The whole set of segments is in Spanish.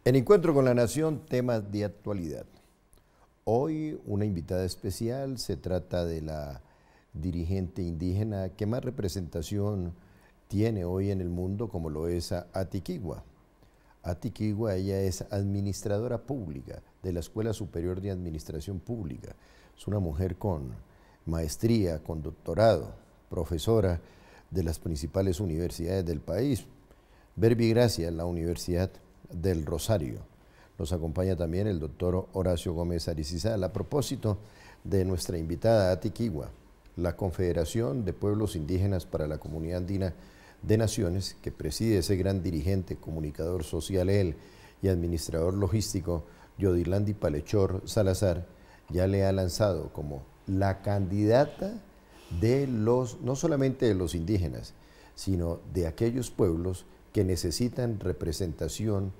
En Encuentro con la Nación, temas de actualidad. Hoy una invitada especial, se trata de la dirigente indígena que más representación tiene hoy en el mundo, como lo es Atiquigua. Atiquigua, ella es administradora pública de la Escuela Superior de Administración Pública. Es una mujer con maestría, con doctorado, profesora de las principales universidades del país. Verbigracia, la Universidad del Rosario. Nos acompaña también el doctor Horacio Gómez Aricizal. A propósito de nuestra invitada Atiquigua, la Confederación de Pueblos Indígenas para la Comunidad Andina de Naciones, que preside ese gran dirigente, comunicador social él y administrador logístico, Yodilandi Palechor Salazar, ya le ha lanzado como la candidata de los, no solamente de los indígenas, sino de aquellos pueblos que necesitan representación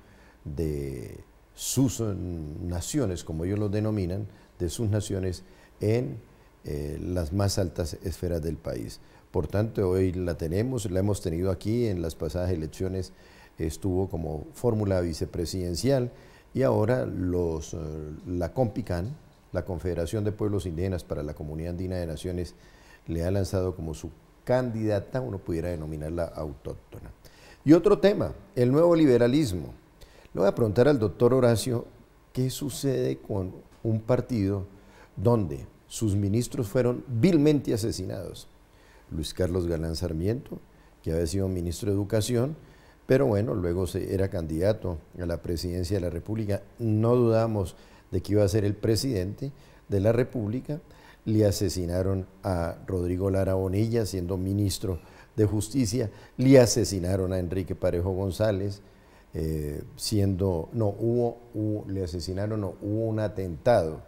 de sus naciones, como ellos lo denominan, de sus naciones en las más altas esferas del país. Por tanto, hoy la hemos tenido aquí en las pasadas elecciones, estuvo como fórmula vicepresidencial y ahora la COMPICAN, la Confederación de Pueblos Indígenas para la Comunidad Andina de Naciones, le ha lanzado como su candidata, uno pudiera denominarla autóctona. Y otro tema, el nuevo liberalismo. Le voy a preguntar al doctor Horacio qué sucede con un partido donde sus ministros fueron vilmente asesinados. Luis Carlos Galán Sarmiento, que había sido ministro de Educación, pero bueno, luego era candidato a la presidencia de la República. No dudamos de que iba a ser el presidente de la República. Le asesinaron a Rodrigo Lara Bonilla, siendo ministro de Justicia. Le asesinaron a Enrique Parejo González, hubo un atentado,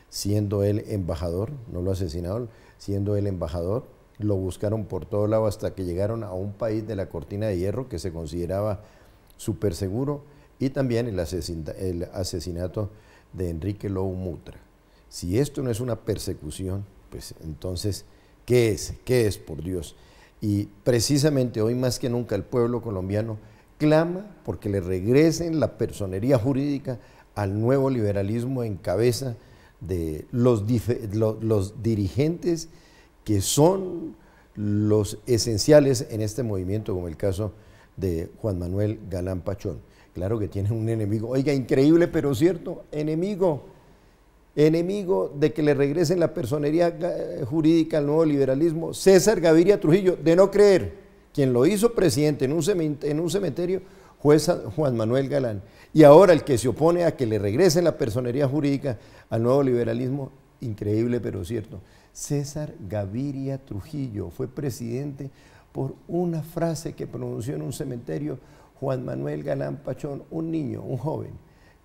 siendo él embajador, no lo asesinaron, siendo él embajador. Lo buscaron por todo lado hasta que llegaron a un país de la cortina de hierro que se consideraba súper seguro, y también el asesinato de Enrique Lobo Mutra. Si esto no es una persecución, pues entonces, ¿qué es? ¿Qué es, por Dios? Y precisamente hoy más que nunca el pueblo colombiano clama porque le regresen la personería jurídica al nuevo liberalismo en cabeza de los dirigentes que son los esenciales en este movimiento, como el caso de Juan Manuel Galán Pachón. Claro que tienen un enemigo, oiga, increíble pero cierto, enemigo de que le regresen la personería jurídica al nuevo liberalismo, César Gaviria Trujillo, de no creer. Quien lo hizo presidente en un cementerio fue Juan Manuel Galán. Y ahora el que se opone a que le regresen la personería jurídica al nuevo liberalismo, increíble pero cierto, César Gaviria Trujillo fue presidente por una frase que pronunció en un cementerio Juan Manuel Galán Pachón, un niño, un joven.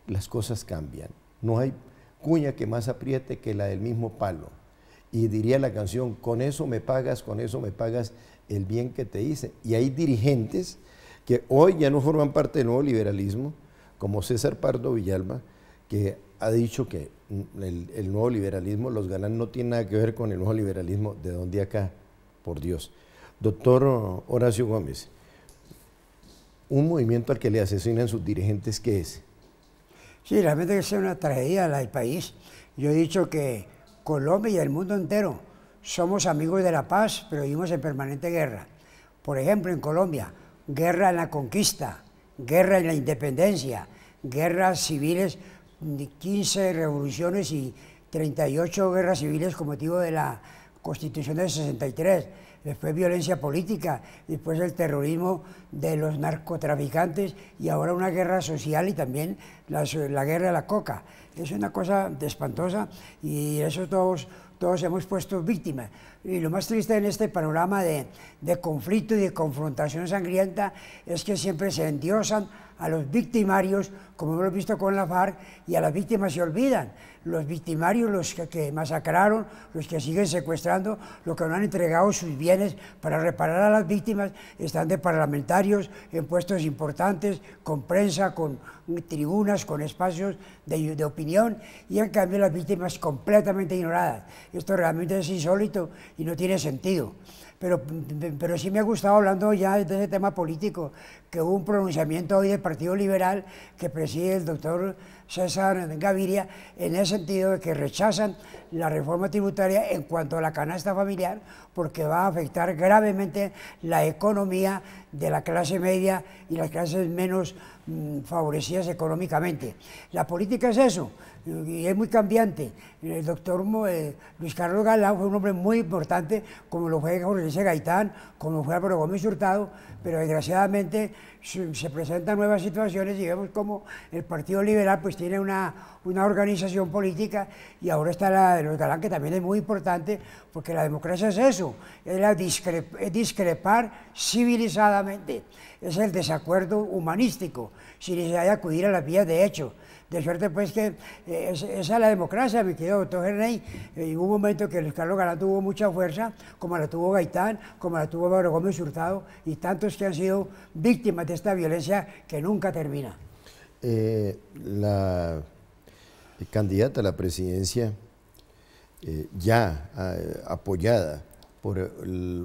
Las cosas cambian. No hay cuña que más apriete que la del mismo palo. Y diría la canción, con eso me pagas el bien que te hice. Y hay dirigentes que hoy ya no forman parte del nuevo liberalismo, como César Pardo Villalba, que ha dicho que el nuevo liberalismo, los Galán no tienen nada que ver con el nuevo liberalismo. ¿De dónde acá? Por Dios. Doctor Horacio Gómez, un movimiento al que le asesinan sus dirigentes, ¿qué es? Sí, realmente es una tragedia la del país. Yo he dicho que Colombia y el mundo entero somos amigos de la paz, pero vivimos en permanente guerra. Por ejemplo, en Colombia, guerra en la conquista, guerra en la independencia, guerras civiles, 15 revoluciones y 38 guerras civiles con motivo de la Constitución del 63. Después violencia política, después el terrorismo de los narcotraficantes y ahora una guerra social y también la guerra de la coca. Es una cosa espantosa y eso todos hemos puesto víctimas. Y lo más triste en este panorama de conflicto y de confrontación sangrienta es que siempre se endiosan a los victimarios, como hemos visto con la FARC, y a las víctimas se olvidan. Los victimarios, los que masacraron, los que siguen secuestrando, los que no han entregado sus bienes para reparar a las víctimas, están de parlamentarios en puestos importantes, con prensa, con tribunas, con espacios de opinión, y en cambio las víctimas completamente ignoradas. Esto realmente es insólito y no tiene sentido. pero sí me ha gustado, hablando ya de ese tema político, que hubo un pronunciamiento hoy del Partido Liberal que preside el doctor César Gaviria, en el sentido de que rechazan la reforma tributaria en cuanto a la canasta familiar, porque va a afectar gravemente la economía de la clase media y las clases menos favorecidas económicamente. La política es eso, y es muy cambiante. El doctor Luis Carlos Galán fue un hombre muy importante, como lo fue Jorge Luis Gaitán, como fue Álvaro Gómez Hurtado, pero desgraciadamente se presentan nuevas situaciones y vemos como el Partido Liberal pues tiene una organización política, y ahora está la de los Galán, que también es muy importante, porque la democracia es eso, es discrepar civilizadamente, es el desacuerdo humanístico, sin necesidad de acudir a las vías de hecho. De suerte pues que esa es la democracia, mi querido doctor Gerney. Hubo un momento que Luis Carlos Galán tuvo mucha fuerza, como la tuvo Gaitán, como la tuvo Álvaro Gómez Hurtado, y tantos que han sido víctimas de esta violencia que nunca termina. La candidata a la presidencia, ya apoyada por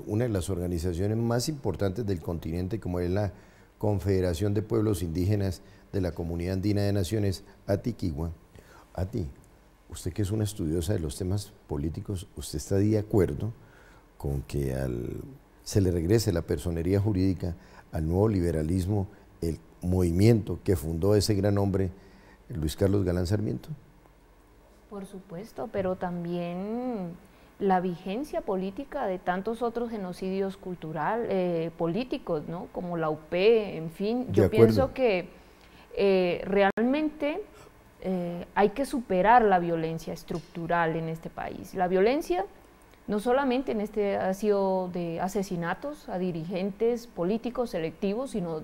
una de las organizaciones más importantes del continente, como es la Confederación de Pueblos Indígenas de la Comunidad Andina de Naciones, Atiquigua. Ati, usted que es una estudiosa de los temas políticos, ¿usted está de acuerdo con que se le regrese la personería jurídica al nuevo liberalismo, el movimiento que fundó ese gran hombre, Luis Carlos Galán Sarmiento? Por supuesto, pero también la vigencia política de tantos otros genocidios políticos, ¿no? Como la UP, en fin. Yo pienso que realmente hay que superar la violencia estructural en este país. La violencia no solamente ha sido de asesinatos a dirigentes políticos selectivos, sino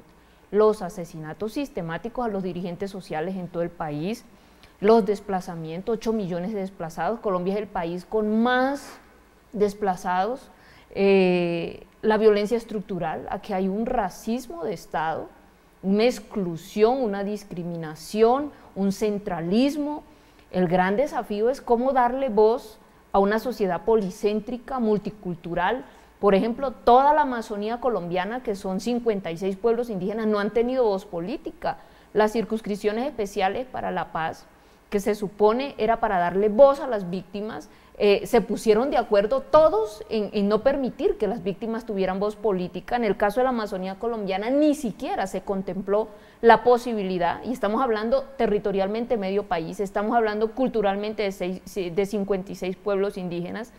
los asesinatos sistemáticos a los dirigentes sociales en todo el país, los desplazamientos, 8 millones de desplazados. Colombia es el país con más desplazados. La violencia estructural, aquí hay un racismo de Estado, una exclusión, una discriminación, un centralismo. El gran desafío es cómo darle voz a una sociedad policéntrica, multicultural. Por ejemplo, toda la Amazonía colombiana, que son 56 pueblos indígenas, no han tenido voz política. Las circunscripciones especiales para la paz, que se supone era para darle voz a las víctimas, se pusieron de acuerdo todos en no permitir que las víctimas tuvieran voz política. En el caso de la Amazonía colombiana ni siquiera se contempló la posibilidad, y estamos hablando territorialmente medio país, estamos hablando culturalmente de 56 pueblos indígenas,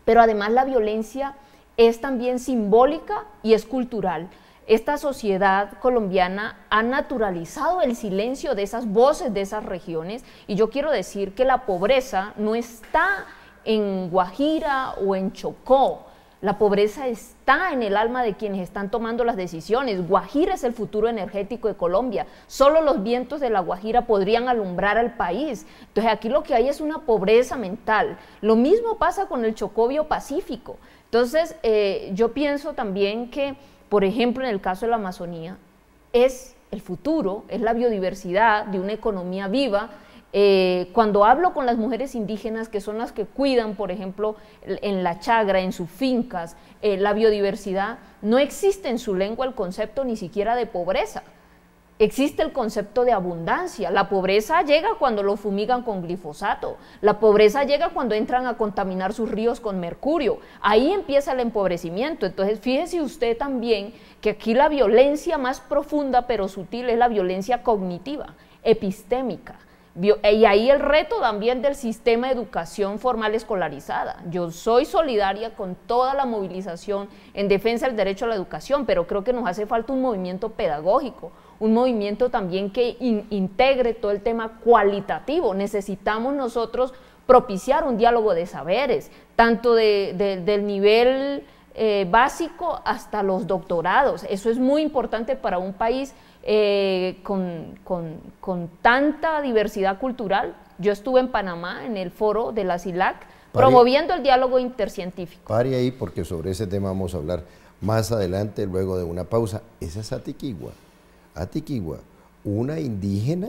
pero además la violencia es también simbólica y es cultural. Esta sociedad colombiana ha naturalizado el silencio de esas voces de esas regiones, y yo quiero decir que la pobreza no está en Guajira o en Chocó, la pobreza está en el alma de quienes están tomando las decisiones. Guajira es el futuro energético de Colombia, solo los vientos de la Guajira podrían alumbrar al país. Entonces aquí lo que hay es una pobreza mental. Lo mismo pasa con el Chocó Biopacífico. Entonces yo pienso también que, por ejemplo, en el caso de la Amazonía, es el futuro, es la biodiversidad de una economía viva. Cuando hablo con las mujeres indígenas, que son las que cuidan, por ejemplo, en la chagra, en sus fincas, la biodiversidad, no existe en su lengua el concepto ni siquiera de pobreza. Existe el concepto de abundancia. La pobreza llega cuando lo fumigan con glifosato. La pobreza llega cuando entran a contaminar sus ríos con mercurio. Ahí empieza el empobrecimiento. Entonces, fíjese usted también que aquí la violencia más profunda pero sutil es la violencia cognitiva, epistémica. Y ahí el reto también del sistema de educación formal escolarizada. Yo soy solidaria con toda la movilización en defensa del derecho a la educación, pero creo que nos hace falta un movimiento pedagógico, un movimiento también que integre todo el tema cualitativo. Necesitamos nosotros propiciar un diálogo de saberes, tanto del nivel básico hasta los doctorados. Eso es muy importante para un país con tanta diversidad cultural. Yo estuve en Panamá en el foro de la CILAC promoviendo el diálogo intercientífico. Pare ahí, porque sobre ese tema vamos a hablar más adelante, luego de una pausa. Esa es Atiquigua. Atiquigua, una indígena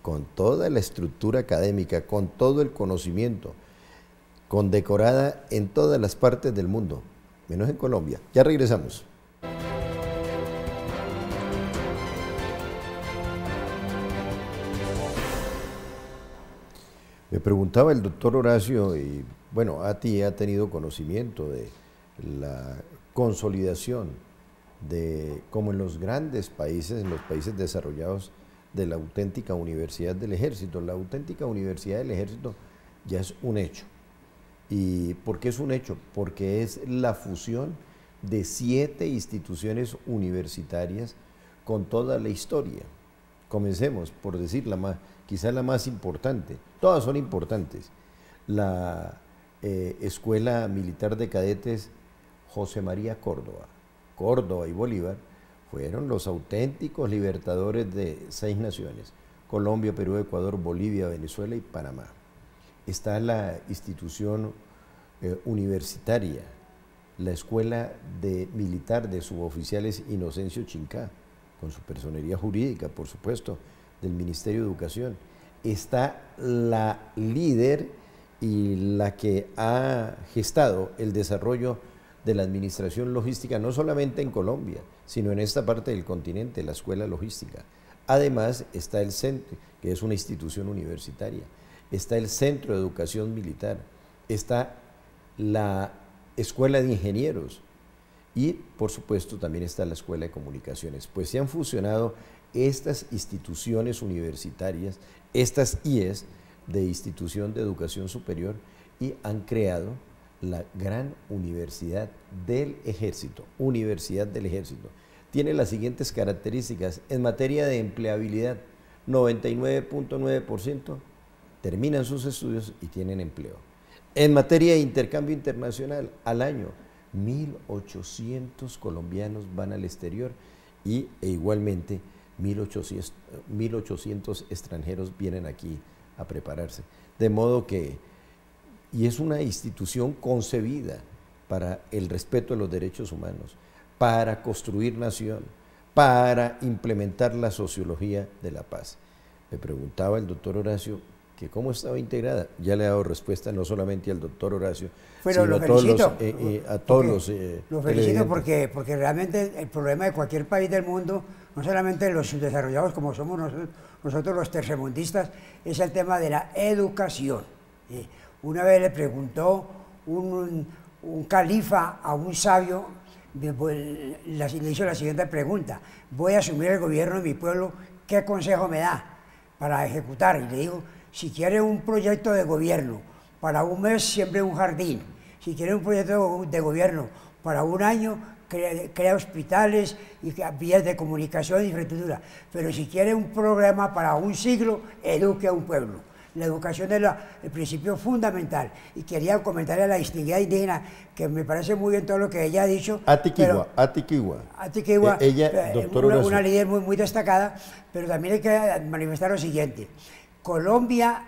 con toda la estructura académica, con todo el conocimiento, condecorada en todas las partes del mundo, menos en Colombia. Ya regresamos. Me preguntaba el doctor Horacio, y bueno, ATI ha tenido conocimiento de la consolidación de, como en los grandes países, en los países desarrollados, de la auténtica Universidad del Ejército. La auténtica Universidad del Ejército ya es un hecho. ¿Y por qué es un hecho? Porque es la fusión de 7 instituciones universitarias con toda la historia. Comencemos por decir quizá la más importante. Todas son importantes. La Escuela Militar de Cadetes José María Córdoba. Córdoba y Bolívar fueron los auténticos libertadores de 6 naciones: Colombia, Perú, Ecuador, Bolivia, Venezuela y Panamá. Está la institución universitaria, la Escuela Militar de Suboficiales Inocencio Chincá, con su personería jurídica, por supuesto, del Ministerio de Educación. Está la líder y la que ha gestado el desarrollo de la administración logística, no solamente en Colombia, sino en esta parte del continente, la Escuela Logística. Además está el centro, que es una institución universitaria, está el Centro de Educación Militar, está la Escuela de Ingenieros y, por supuesto, también está la Escuela de Comunicaciones. Pues se han fusionado estas instituciones universitarias, estas IES de Institución de Educación Superior, y han creado la gran Universidad del Ejército. Universidad del Ejército. Tiene las siguientes características. En materia de empleabilidad, 99.9% terminan sus estudios y tienen empleo. En materia de intercambio internacional, al año, 1.800 colombianos van al exterior e igualmente 1.800 extranjeros vienen aquí a prepararse. De modo que, y es una institución concebida para el respeto de los derechos humanos, para construir nación, para implementar la sociología de la paz. Me preguntaba el doctor Horacio que cómo estaba integrada. Ya le he dado respuesta no solamente al doctor Horacio, pero sino a todos los lo felicito porque realmente el problema de cualquier país del mundo, no solamente los subdesarrollados como somos nosotros los tercermundistas, es el tema de la educación. Una vez le preguntó un califa a un sabio, le hizo la siguiente pregunta: voy a asumir el gobierno de mi pueblo, ¿qué consejo me da para ejecutar? Y le digo: si quiere un proyecto de gobierno para un mes, siembre un jardín. Si quiere un proyecto de gobierno para un año, crea hospitales y vías de comunicación y infraestructura. Pero si quiere un programa para un siglo, eduque a un pueblo. La educación es el principio fundamental. Y quería comentarle a la distinguida indígena, que me parece muy bien todo lo que ella ha dicho. Atiquigua. Ella, una líder muy destacada, pero también hay que manifestar lo siguiente. Colombia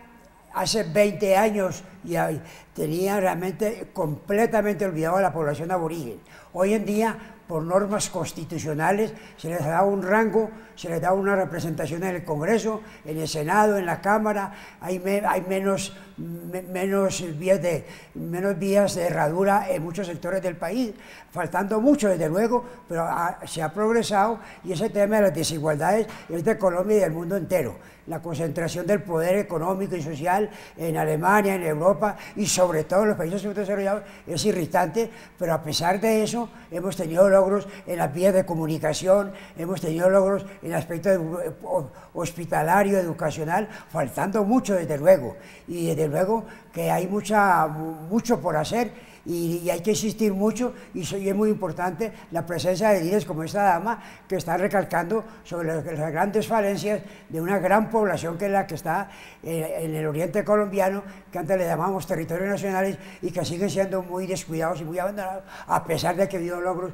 hace 20 años ya tenía realmente completamente olvidado a la población aborigen. Hoy en día, por normas constitucionales, se les da un rango, se les da una representación en el Congreso, en el Senado, en la Cámara, hay menos vías de herradura en muchos sectores del país, faltando mucho desde luego, pero se ha progresado, y ese tema de las desigualdades es de Colombia y del mundo entero. La concentración del poder económico y social en Alemania, en Europa y sobre todo en los países subdesarrollados es irritante, pero a pesar de eso hemos tenido logros en las vías de comunicación, hemos tenido logros en el aspecto hospitalario, educacional, faltando mucho desde luego, y desde luego que hay mucho por hacer. Y hay que insistir mucho, y es muy importante la presencia de líderes como esta dama, que están recalcando sobre las grandes falencias de una gran población que es la que está en el oriente colombiano, que antes le llamamos territorios nacionales y que siguen siendo muy descuidados y muy abandonados, a pesar de que ha habido logros.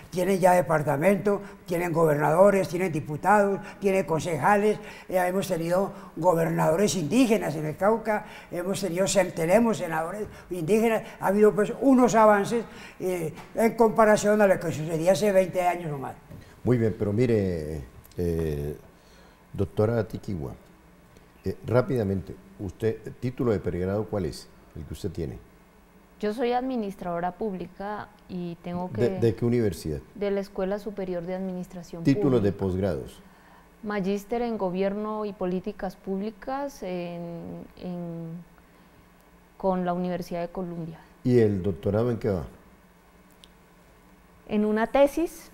Tienen ya departamento, tienen gobernadores, tienen diputados, tienen concejales, hemos tenido gobernadores indígenas en el Cauca, tenemos senadores indígenas, ha habido pues unos avances en comparación a lo que sucedía hace 20 años o más. Muy bien, pero mire, doctora Atiquigua, rápidamente, usted, título de pregrado, ¿cuál es el que usted tiene? Yo soy administradora pública y tengo que... ¿De qué universidad? De la Escuela Superior de Administración Títulos Pública. de posgrados. Magíster en Gobierno y Políticas Públicas con la Universidad de Columbia. ¿Y el doctorado en qué va? En una tesis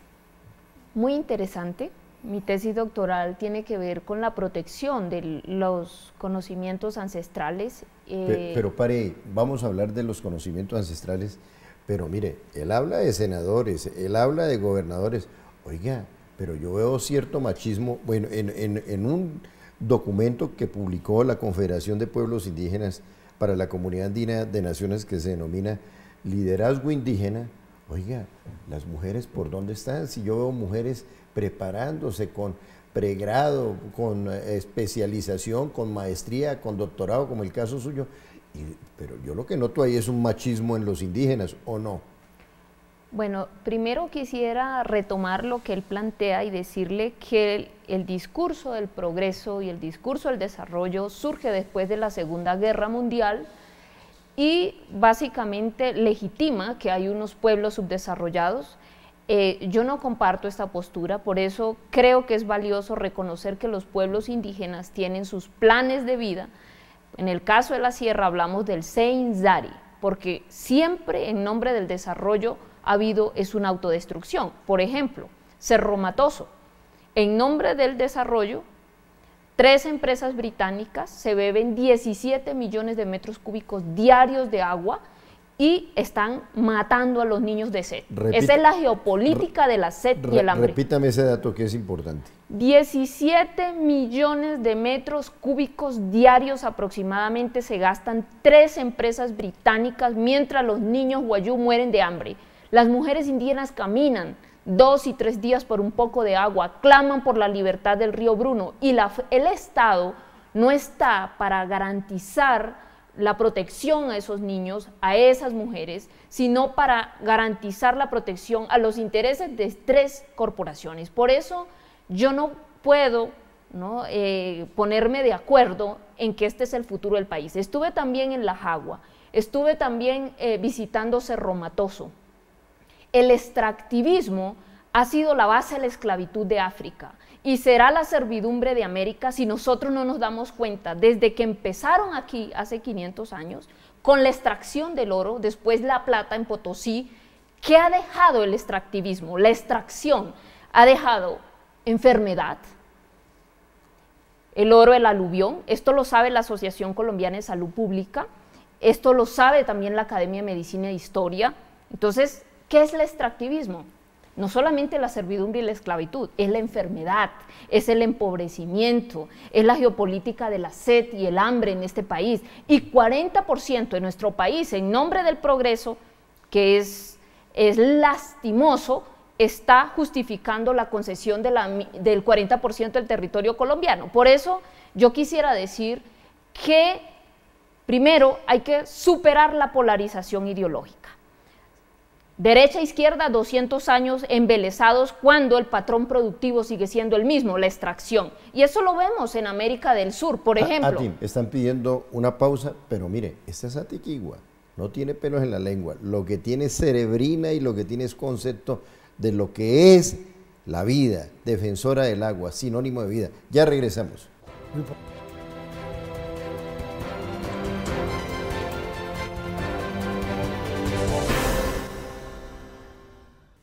muy interesante. Mi tesis doctoral tiene que ver con la protección de los conocimientos ancestrales. Pero pare, vamos a hablar de los conocimientos ancestrales, pero mire, él habla de senadores, él habla de gobernadores. Oiga, pero yo veo cierto machismo, bueno, en un documento que publicó la Confederación de Pueblos Indígenas para la Comunidad Andina de Naciones, que se denomina Liderazgo Indígena. Oiga, las mujeres, ¿por dónde están? Si yo veo mujeres preparándose con pregrado, con especialización, con maestría, con doctorado, como el caso suyo, pero yo lo que noto ahí es un machismo en los indígenas, ¿o no? Bueno, primero quisiera retomar lo que él plantea y decirle que el discurso del progreso y el discurso del desarrollo surge después de la Segunda Guerra Mundial y básicamente legitima que hay unos pueblos subdesarrollados. Yo no comparto esta postura, por eso creo que es valioso reconocer que los pueblos indígenas tienen sus planes de vida. En el caso de la sierra hablamos del Seinzari, porque siempre en nombre del desarrollo es una autodestrucción. Por ejemplo, Cerro Matoso, en nombre del desarrollo, 3 empresas británicas se beben 17 millones de metros cúbicos diarios de agua y están matando a los niños de sed. Esa es la geopolítica de la sed y el hambre. Repítame ese dato que es importante. 17 millones de metros cúbicos diarios aproximadamente se gastan 3 empresas británicas mientras los niños wayú mueren de hambre. Las mujeres indígenas caminan 2 y 3 días por un poco de agua, claman por la libertad del río Bruno y el Estado no está para garantizar la protección a esos niños, a esas mujeres, sino para garantizar la protección a los intereses de 3 corporaciones. Por eso yo no puedo ponerme de acuerdo en que este es el futuro del país. Estuve también en La Jagua, estuve también visitando Cerro Matoso. El extractivismo ha sido la base de la esclavitud de África y será la servidumbre de América si nosotros no nos damos cuenta, desde que empezaron aquí hace 500 años, con la extracción del oro, después la plata en Potosí. ¿Qué ha dejado el extractivismo? La extracción ha dejado enfermedad, el oro, el aluvión, esto lo sabe la Asociación Colombiana de Salud Pública, esto lo sabe también la Academia de Medicina e Historia. Entonces, ¿qué es el extractivismo? No solamente la servidumbre y la esclavitud, es la enfermedad, es el empobrecimiento, es la geopolítica de la sed y el hambre en este país. Y 40% de nuestro país, en nombre del progreso, que es lastimoso, está justificando la concesión del 40% del territorio colombiano. Por eso yo quisiera decir que primero hay que superar la polarización ideológica. Derecha e izquierda, 200 años embelesados cuando el patrón productivo sigue siendo el mismo, la extracción. Y eso lo vemos en América del Sur, por ejemplo. Están pidiendo una pausa, pero mire, esta es atiquigua, no tiene pelos en la lengua. Lo que tiene es cerebrina y lo que tiene es concepto de lo que es la vida, defensora del agua, sinónimo de vida. Ya regresamos.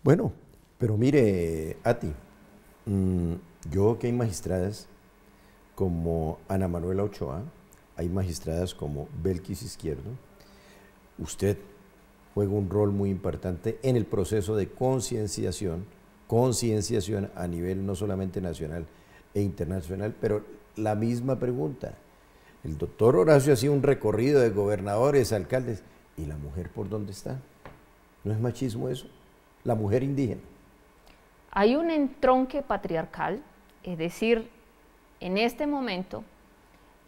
Bueno, pero mire, Ati, yo que hay magistradas como Ana Manuela Ochoa, hay magistradas como Belkis Izquierdo, usted juega un rol muy importante en el proceso de concienciación a nivel no solamente nacional e internacional, pero la misma pregunta. El doctor Horacio hacía un recorrido de gobernadores, alcaldes, ¿y la mujer por dónde está? ¿No es machismo eso? La mujer indígena. Hay un entronque patriarcal, es decir, en este momento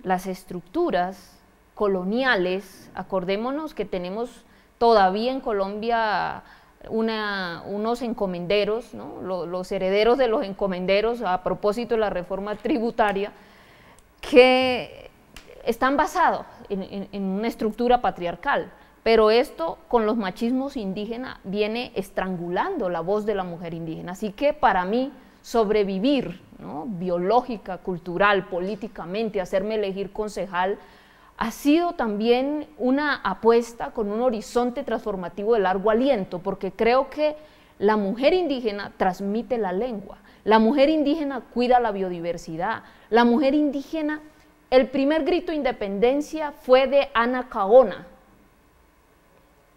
las estructuras coloniales, acordémonos que tenemos todavía en Colombia unos encomenderos, ¿no? Los herederos de los encomenderos, a propósito de la reforma tributaria, que están basados en una estructura patriarcal. pero esto con los machismos indígenas viene estrangulando la voz de la mujer indígena. Así que para mí sobrevivir, ¿no?, biológica, cultural, políticamente, hacerme elegir concejal, ha sido también una apuesta con un horizonte transformativo de largo aliento, porque creo que la mujer indígena transmite la lengua, la mujer indígena cuida la biodiversidad, la mujer indígena, el primer grito de independencia fue de Ana Caona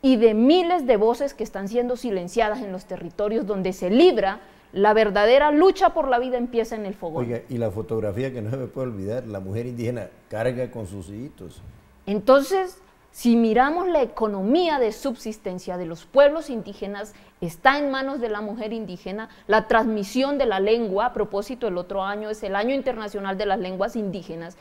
y de miles de voces que están siendo silenciadas en los territorios donde se libra la verdadera lucha por la vida empieza en el fogón. Oiga, y la fotografía que no se me puede olvidar, la mujer indígena carga con sus hijitos. Entonces, si miramos la economía de subsistencia de los pueblos indígenas, está en manos de la mujer indígena, la transmisión de la lengua, a propósito el otro año es el Año Internacional de las Lenguas Indígenas,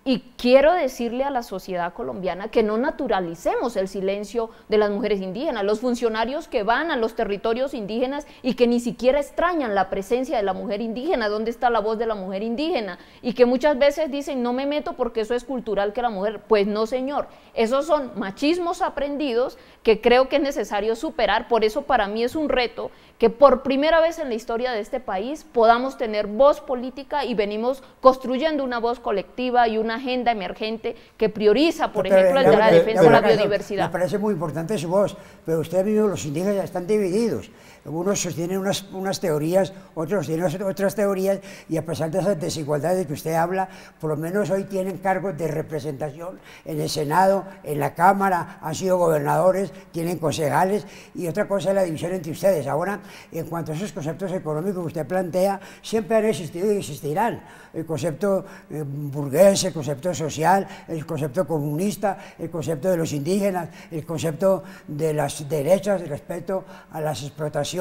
y quiero decirle a la sociedad colombiana que no naturalicemos el silencio de las mujeres indígenas, los funcionarios que van a los territorios indígenas y que ni siquiera extrañan la presencia de la mujer indígena, ¿dónde está la voz de la mujer indígena? Y que muchas veces dicen, no me meto porque eso es cultural que la mujer, pues no señor, esos son machismos aprendidos que creo que es necesario superar, por eso para mí es un reto que por primera vez en la historia de este país podamos tener voz política y venimos construyendo una voz colectiva y una agenda emergente que prioriza, por ejemplo, el de la defensa de la biodiversidad. Me parece muy importante su voz, pero usted mismo, los indígenas están divididos. Unos sostienen unas teorías, otros tienen otras teorías, y a pesar de esas desigualdades de que usted habla, por lo menos hoy tienen cargos de representación en el Senado, en la Cámara, han sido gobernadores, tienen concejales, y otra cosa es la división entre ustedes. Ahora, en cuanto a esos conceptos económicos que usted plantea, siempre han existido y existirán. El concepto burgués, el concepto social, el concepto comunista, el concepto de los indígenas, el concepto de las derechas respecto a las explotaciones,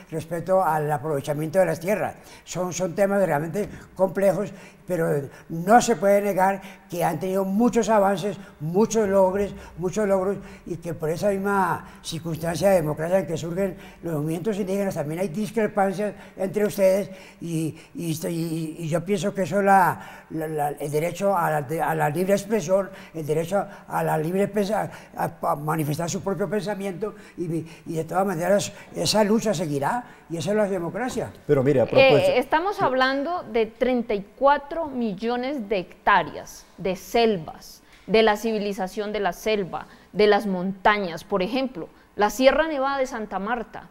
respecto al aprovechamiento de las tierras. Son temas realmente complejos, pero no se puede negar que han tenido muchos avances, muchos logros, y que por esa misma circunstancia de democracia en que surgen los movimientos indígenas también hay discrepancias entre ustedes, y yo pienso que eso el derecho a la libre expresión, el derecho a la libre a manifestar su propio pensamiento, y de todas maneras esa lucha seguirá, y esa es la democracia. Pero mira, estamos hablando de 34 millones de hectáreas de selvas, de la civilización de la selva, de las montañas. Por ejemplo, la Sierra Nevada de Santa Marta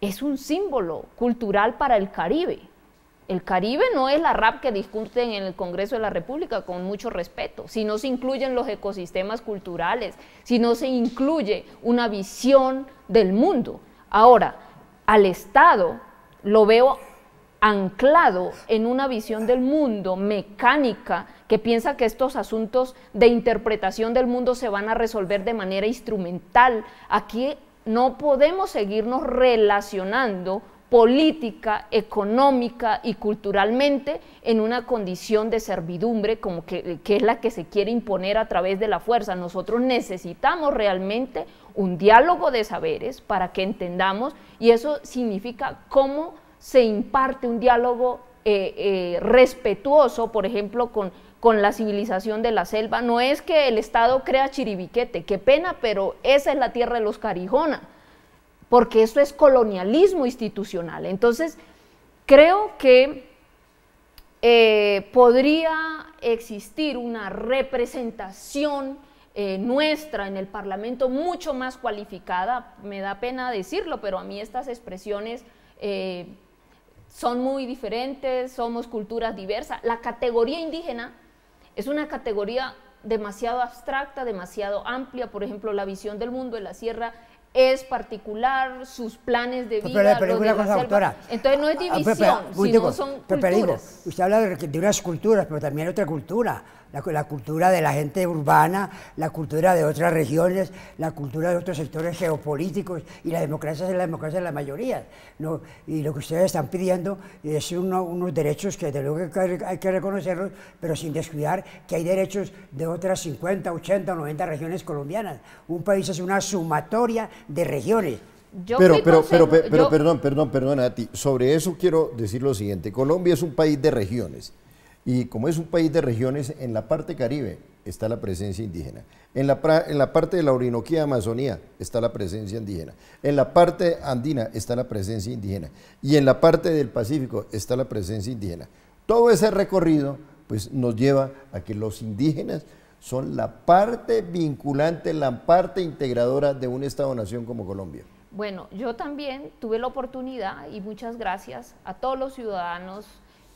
es un símbolo cultural para el Caribe. El Caribe no es la RAP que discuten en el Congreso de la República, con mucho respeto, si no se incluyen los ecosistemas culturales, si no se incluye una visión del mundo. Ahora, al Estado lo veo anclado en una visión del mundo mecánica que piensa que estos asuntos de interpretación del mundo se van a resolver de manera instrumental. Aquí no podemos seguirnos relacionando política, económica y culturalmente en una condición de servidumbre como que es la que se quiere imponer a través de la fuerza. Nosotros necesitamos realmente un diálogo de saberes para que entendamos, y eso significa cómo se imparte un diálogo respetuoso, por ejemplo, con la civilización de la selva. No es que el Estado crea Chiribiquete, qué pena, pero esa es la tierra de los Carijona, porque eso es colonialismo institucional. Entonces, creo que podría existir una representación nuestra en el Parlamento mucho más cualificada. Me da pena decirlo, pero a mí estas expresiones son muy diferentes, somos culturas diversas. La categoría indígena es una categoría demasiado abstracta, demasiado amplia. Por ejemplo, la visión del mundo de la sierra es particular, sus planes de vida, pero los de la selva. Doctora, entonces no es división, sino son culturas. Usted habla de unas culturas, pero también hay otra cultura, la cultura de la gente urbana, la cultura de otras regiones, la cultura de otros sectores geopolíticos, y la democracia es la democracia de la mayoría, ¿no? Y lo que ustedes están pidiendo es unos derechos que de luego hay que reconocerlos, pero sin descuidar que hay derechos de otras 50, 80 o 90 regiones colombianas. Un país es una sumatoria de regiones. Perdón, Nati. Sobre eso quiero decir lo siguiente. Colombia es un país de regiones. Y como es un país de regiones, en la parte Caribe está la presencia indígena. En la parte de la Orinoquía, Amazonía, está la presencia indígena. En la parte andina está la presencia indígena. Y en la parte del Pacífico está la presencia indígena. Todo ese recorrido pues, nos lleva a que los indígenas son la parte vinculante, la parte integradora de un Estado-nación como Colombia. Bueno, yo también tuve la oportunidad, y muchas gracias a todos los ciudadanos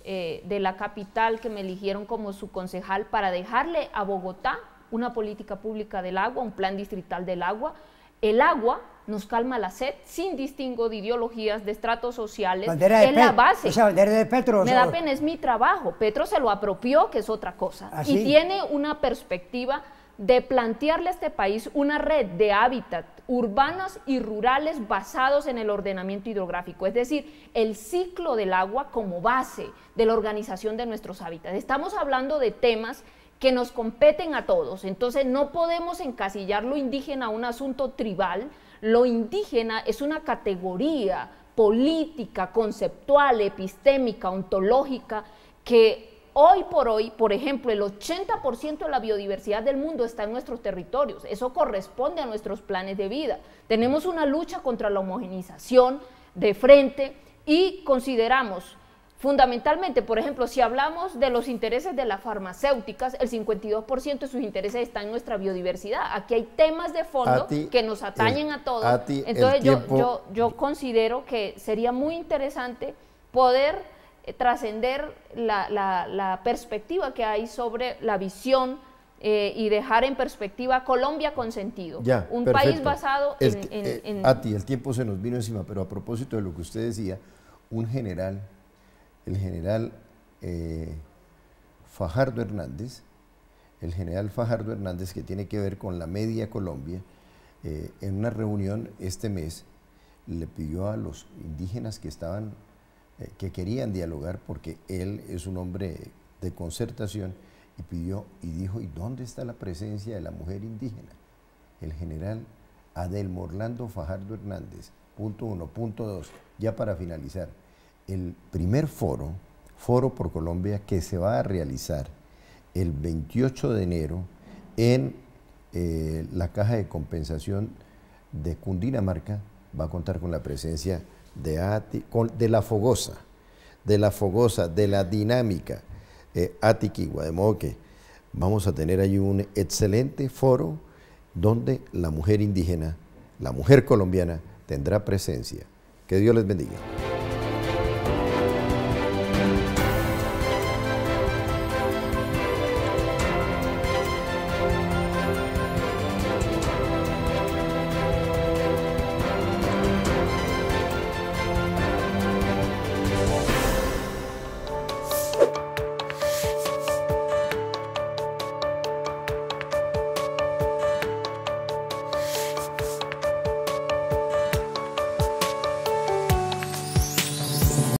de la capital que me eligieron como su concejal para dejarle a Bogotá una política pública del agua, un plan distrital del agua. El agua nos calma la sed sin distingo de ideologías, de estratos sociales, es la base. Esa bandera de Petro. Me da pena, es mi trabajo. Petro se lo apropió, que es otra cosa. ¿Ah, sí? Y tiene una perspectiva de plantearle a este país una red de hábitat urbanos y rurales basados en el ordenamiento hidrográfico, es decir, el ciclo del agua como base de la organización de nuestros hábitats. Estamos hablando de temas que nos competen a todos, entonces no podemos encasillar lo indígena a un asunto tribal. Lo indígena es una categoría política, conceptual, epistémica, ontológica, que hoy por hoy, por ejemplo, el 80% de la biodiversidad del mundo está en nuestros territorios. Eso corresponde a nuestros planes de vida. Tenemos una lucha contra la homogeneización de frente y consideramos fundamentalmente, por ejemplo, si hablamos de los intereses de las farmacéuticas, el 52% de sus intereses están en nuestra biodiversidad. Aquí hay temas de fondo que nos atañen a todos. Entonces yo considero que sería muy interesante poder trascender la perspectiva que hay sobre la visión y dejar en perspectiva Colombia con sentido. Ya, un perfecto. país basado en... el tiempo se nos vino encima, pero a propósito de lo que usted decía, el general Fajardo Hernández, que tiene que ver con la Media Colombia, en una reunión este mes le pidió a los indígenas que querían dialogar, porque él es un hombre de concertación, y dijo, ¿y dónde está la presencia de la mujer indígena? El general Adelmo Orlando Fajardo Hernández, punto 1, punto 2, ya para finalizar. El primer foro por Colombia, que se va a realizar el 28 de enero en la Caja de Compensación de Cundinamarca, va a contar con la presencia de la Fogosa, de la dinámica Atiquigua, de modo que vamos a tener ahí un excelente foro donde la mujer indígena, la mujer colombiana, tendrá presencia. Que Dios les bendiga.